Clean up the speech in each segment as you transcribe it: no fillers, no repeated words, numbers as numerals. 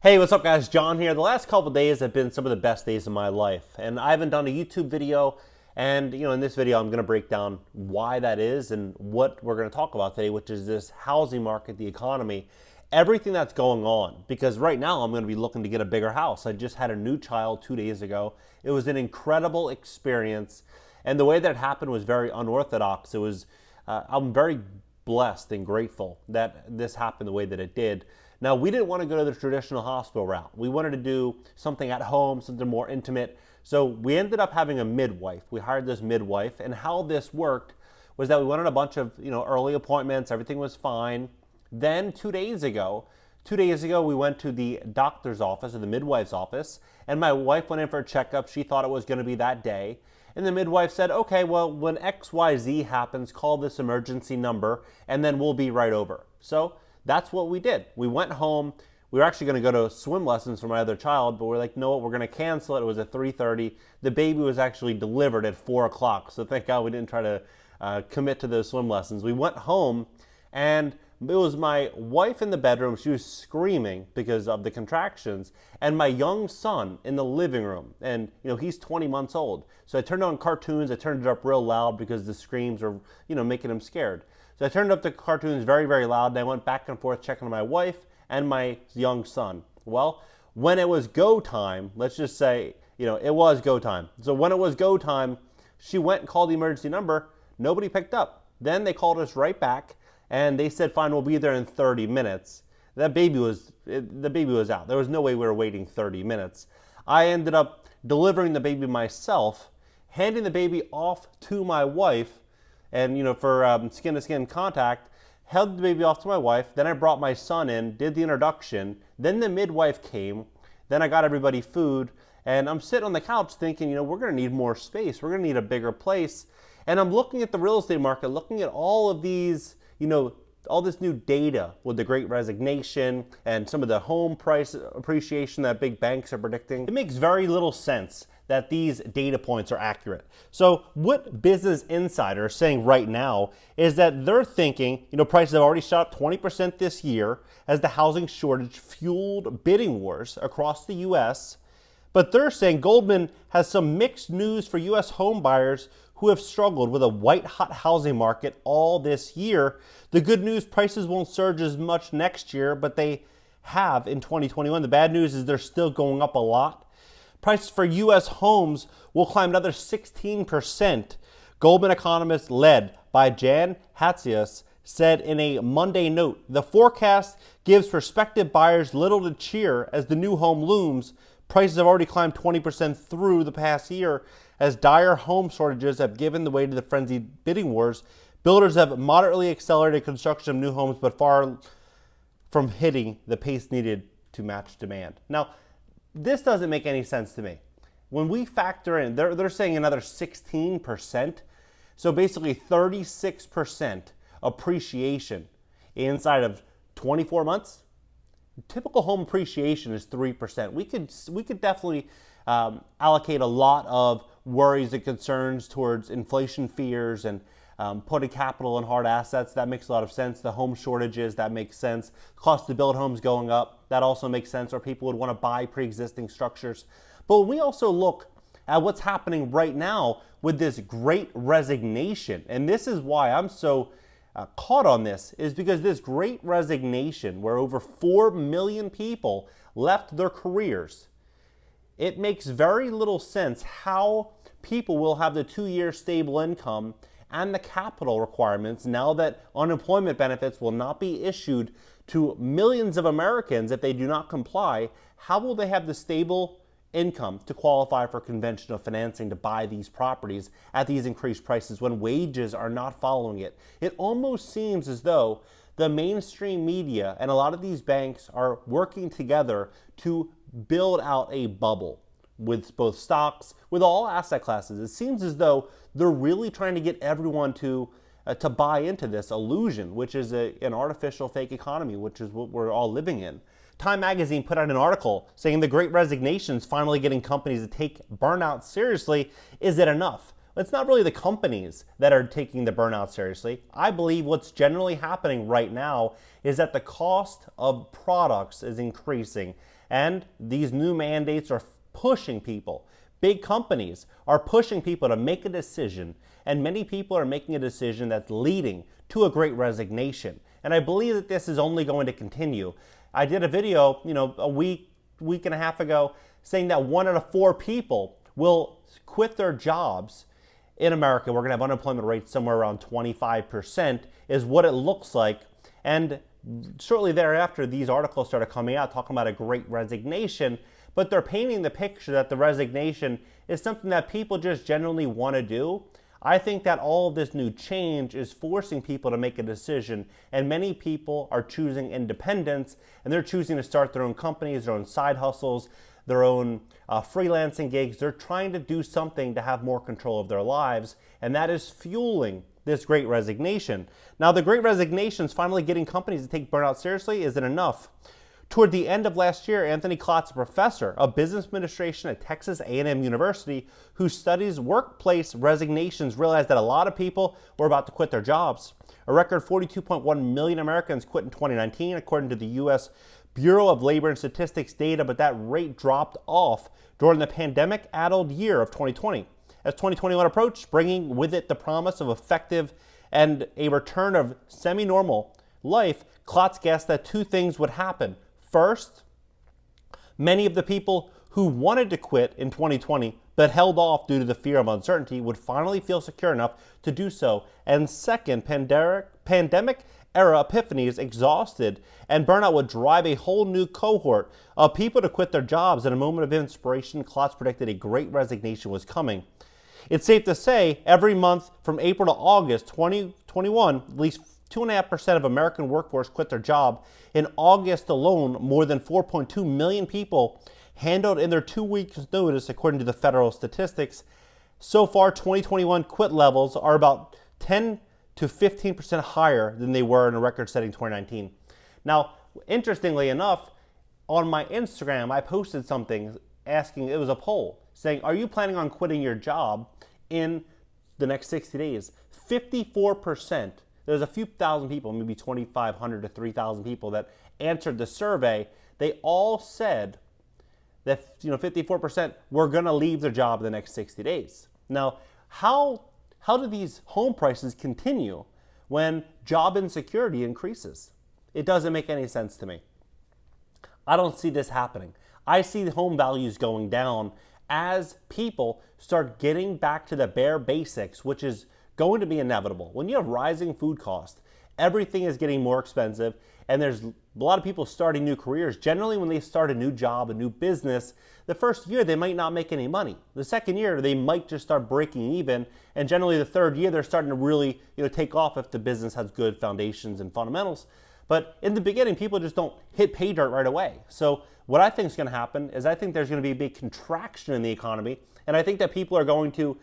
Hey, what's up guys? John here. The last couple days have been some of the best days of my life, and I haven't done a YouTube video, and in this video I'm going to break down why that is and what we're going to talk about today, which is this housing market, the economy, everything that's going on. Because right now I'm going to be looking to get a bigger house. I just had a new child 2 days ago. It was an incredible experience, and the way that it happened was very unorthodox. I'm very blessed and grateful that this happened the way that it did. Now, we didn't want to go to the traditional hospital route. We wanted to do something at home, something more intimate. So we ended up having a midwife. We hired this midwife, and how this worked was that we wanted a bunch of early appointments. Everything was fine. Then 2 days ago, we went to the doctor's office or the midwife's office, and my wife went in for a checkup. She thought it was going to be that day. And the midwife said, okay, well, when XYZ happens, call this emergency number, and then we'll be right over. So that's what we did. We went home. We were actually going to go to swim lessons for my other child, but we're like, no, we're going to cancel it. It was at 3:30. The baby was actually delivered at 4 o'clock. So thank God we didn't try to commit to those swim lessons. We went home, and it was my wife in the bedroom. She was screaming because of the contractions, and my young son in the living room. And he's 20 months old. So I turned on cartoons. I turned it up real loud because the screams were making him scared. So I turned up the cartoons very, very loud, and I went back and forth checking on my wife and my young son. Well, when it was go time, let's just say, it was go time. So when it was go time, she went and called the emergency number. Nobody picked up. Then they called us right back, and they said, fine, we'll be there in 30 minutes. The baby was out. There was no way we were waiting 30 minutes. I ended up delivering the baby myself, handing the baby off to my wife, and for skin-to-skin contact, held the baby off to my wife. Then I brought my son in, did the introduction. Then the midwife came. Then I got everybody food. And I'm sitting on the couch thinking, we're going to need more space. We're going to need a bigger place. And I'm looking at the real estate market, looking at all of these, all this new data with the Great Resignation and some of the home price appreciation that big banks are predicting. It makes very little sense that these data points are accurate. So what Business Insider is saying right now is that they're thinking, prices have already shot up 20% this year as the housing shortage fueled bidding wars across the U.S. But they're saying Goldman has some mixed news for U.S. home buyers who have struggled with a white-hot housing market all this year. The good news, prices won't surge as much next year, but they have in 2021. The bad news is they're still going up a lot. Prices for U.S. homes will climb another 16%. Goldman economists led by Jan Hatzius said in a Monday note, the forecast gives prospective buyers little to cheer as the new home looms. Prices have already climbed 20% through the past year as dire home shortages have given the way to the frenzied bidding wars. Builders have moderately accelerated construction of new homes, but far from hitting the pace needed to match demand. Now, this doesn't make any sense to me. When we factor in, they're saying another 16%, so basically 36% appreciation inside of 24 months. Typical home appreciation is 3%. We could definitely allocate a lot of worries and concerns towards inflation fears and putting capital in hard assets. That makes a lot of sense. The home shortages, that makes sense. Cost to build homes going up, that also makes sense, or people would want to buy pre-existing structures. But when we also look at what's happening right now with this Great Resignation, and this is why I'm so caught on this, is because this Great Resignation, where over 4 million people left their careers, it makes very little sense how people will have the 2-year stable income and the capital requirements now that unemployment benefits will not be issued to millions of Americans if they do not comply. How will they have the stable income to qualify for conventional financing to buy these properties at these increased prices when wages are not following it? It almost seems as though the mainstream media and a lot of these banks are working together to build out a bubble with both stocks, with all asset classes. It seems as though they're really trying to get everyone to buy into this illusion, which is an artificial fake economy, which is what we're all living in. Time magazine put out an article saying the Great Resignation is finally getting companies to take burnout seriously. Is it enough? It's not really the companies that are taking the burnout seriously. I believe what's generally happening right now is that the cost of products is increasing And these new mandates are pushing people. Big companies are pushing people to make a decision, and many people are making a decision that's leading to a great resignation. And I believe that this is only going to continue. I did a video, a week and a half ago saying that 1 out of 4 people will quit their jobs in America. We're going to have unemployment rates somewhere around 25% is what it looks like. And shortly thereafter, these articles started coming out talking about a great resignation, but they're painting the picture that the resignation is something that people just genuinely want to do. I think that all of this new change is forcing people to make a decision, and many people are choosing independence, and they're choosing to start their own companies, their own side hustles, their own freelancing gigs. They're trying to do something to have more control of their lives, and that is fueling this great resignation. Now, the great resignation is finally getting companies to take burnout seriously. Is it enough? Toward the end of last year, Anthony Klotz, a professor of business administration at Texas A&M University, who studies workplace resignations, realized that a lot of people were about to quit their jobs. A record 42.1 million Americans quit in 2019, according to the U.S. Bureau of Labor and Statistics data, but that rate dropped off during the pandemic-addled year of 2020. As 2021 approached, bringing with it the promise of effective and a return of semi-normal life, Klotz guessed that 2 things would happen. First, many of the people who wanted to quit in 2020 but held off due to the fear of uncertainty would finally feel secure enough to do so. And second, pandemic era epiphanies exhausted and burnout would drive a whole new cohort of people to quit their jobs. In a moment of inspiration, Klotz predicted a great resignation was coming. It's safe to say every month from April to August 2021, at least 2.5% of American workforce quit their job. In August alone, more than 4.2 million people handled in their 2 weeks notice, according to the federal statistics. So far, 2021 quit levels are about 10 to 15% higher than they were in a record-setting 2019. Now, interestingly enough, on my Instagram, I posted something asking, it was a poll, saying, are you planning on quitting your job in the next 60 days? 54%. There's a few thousand people, maybe 2,500 to 3,000 people that answered the survey. They all said that 54% were going to leave their job in the next 60 days. Now, how do these home prices continue when job insecurity increases? It doesn't make any sense to me. I don't see this happening. I see the home values going down as people start getting back to the bare basics, which is going to be inevitable. When you have rising food costs, everything is getting more expensive, and there's a lot of people starting new careers. Generally, when they start a new job, a new business, the first year they might not make any money. The second year they might just start breaking even, and generally the third year they're starting to really take off if the business has good foundations and fundamentals. But in the beginning, people just don't hit pay dirt right away. So what I think is going to happen is I think there's going to be a big contraction in the economy, and I think that people are going to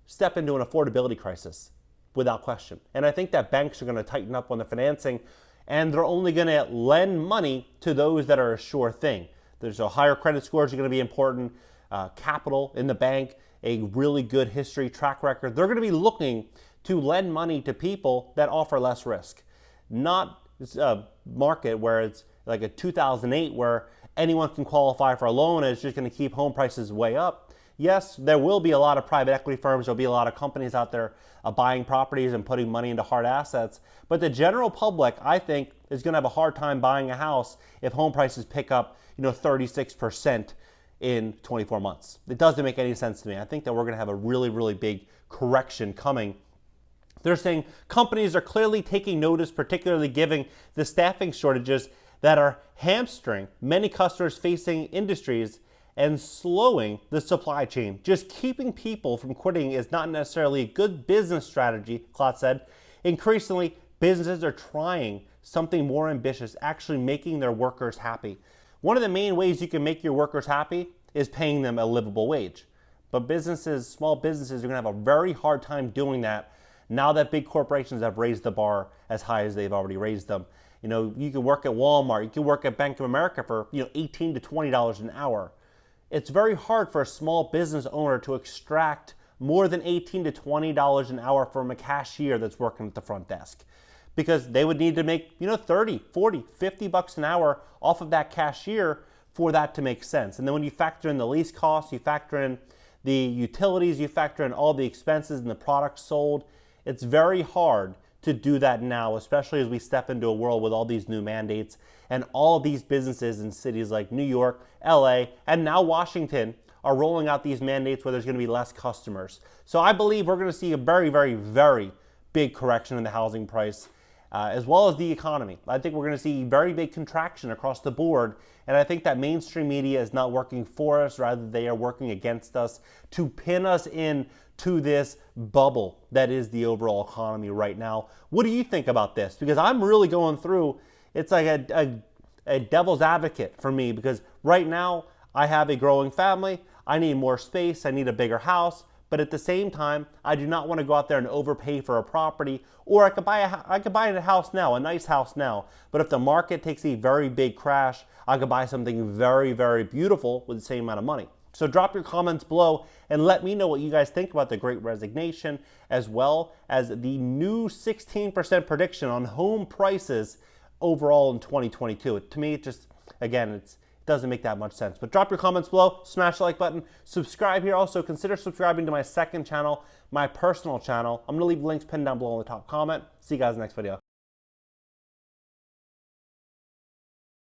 step into an affordability crisis without question. And I think that banks are going to tighten up on the financing, and they're only going to lend money to those that are a sure thing. There's a higher credit scores are going to be important, capital in the bank, a really good history, track record. They're going to be looking to lend money to people that offer less risk. Not a market where it's like a 2008 where anyone can qualify for a loan and it's just going to keep home prices way up. Yes, there will be a lot of private equity firms. There'll be a lot of companies out there buying properties and putting money into hard assets. But the general public, I think, is going to have a hard time buying a house if home prices pick up, 36% in 24 months. It doesn't make any sense to me. I think that we're going to have a really, really big correction coming. They're saying companies are clearly taking notice, particularly given the staffing shortages that are hamstring many customers facing industries and slowing the supply chain. Just keeping people from quitting is not necessarily a good business strategy, Klotz said. Increasingly, businesses are trying something more ambitious, actually making their workers happy. One of the main ways you can make your workers happy is paying them a livable wage. But small businesses are going to have a very hard time doing that now that big corporations have raised the bar as high as they've already raised them. You can work at Walmart, you can work at Bank of America for $18 to $20 an hour. It's very hard for a small business owner to extract more than $18 to $20 an hour from a cashier that's working at the front desk, because they would need to make 30, 40, $50 an hour off of that cashier for that to make sense. And then when you factor in the lease costs, you factor in the utilities, you factor in all the expenses and the products sold, it's very hard to do that now, especially as we step into a world with all these new mandates and all of these businesses in cities like New York, LA, and now Washington are rolling out these mandates where there's going to be less customers. So I believe we're going to see a very, very, very big correction in the housing price, as well as the economy. I think we're going to see very big contraction across the board, and I think that mainstream media is not working for us, rather they are working against us to pin us in to this bubble that is the overall economy right now. What do you think about this? Because I'm really going through, it's like a devil's advocate for me, because right now I have a growing family, I need more space, I need a bigger house, but at the same time, I do not want to go out there and overpay for a property, or I could buy a house now, a nice house now, but if the market takes a very big crash, I could buy something very, very beautiful with the same amount of money. So drop your comments below and let me know what you guys think about the Great Resignation, as well as the new 16% prediction on home prices overall in 2022. To me, it just, again, it doesn't make that much sense. But drop your comments below, smash the like button, subscribe here. Also, consider subscribing to my second channel, my personal channel. I'm going to leave links pinned down below in the top comment. See you guys in the next video.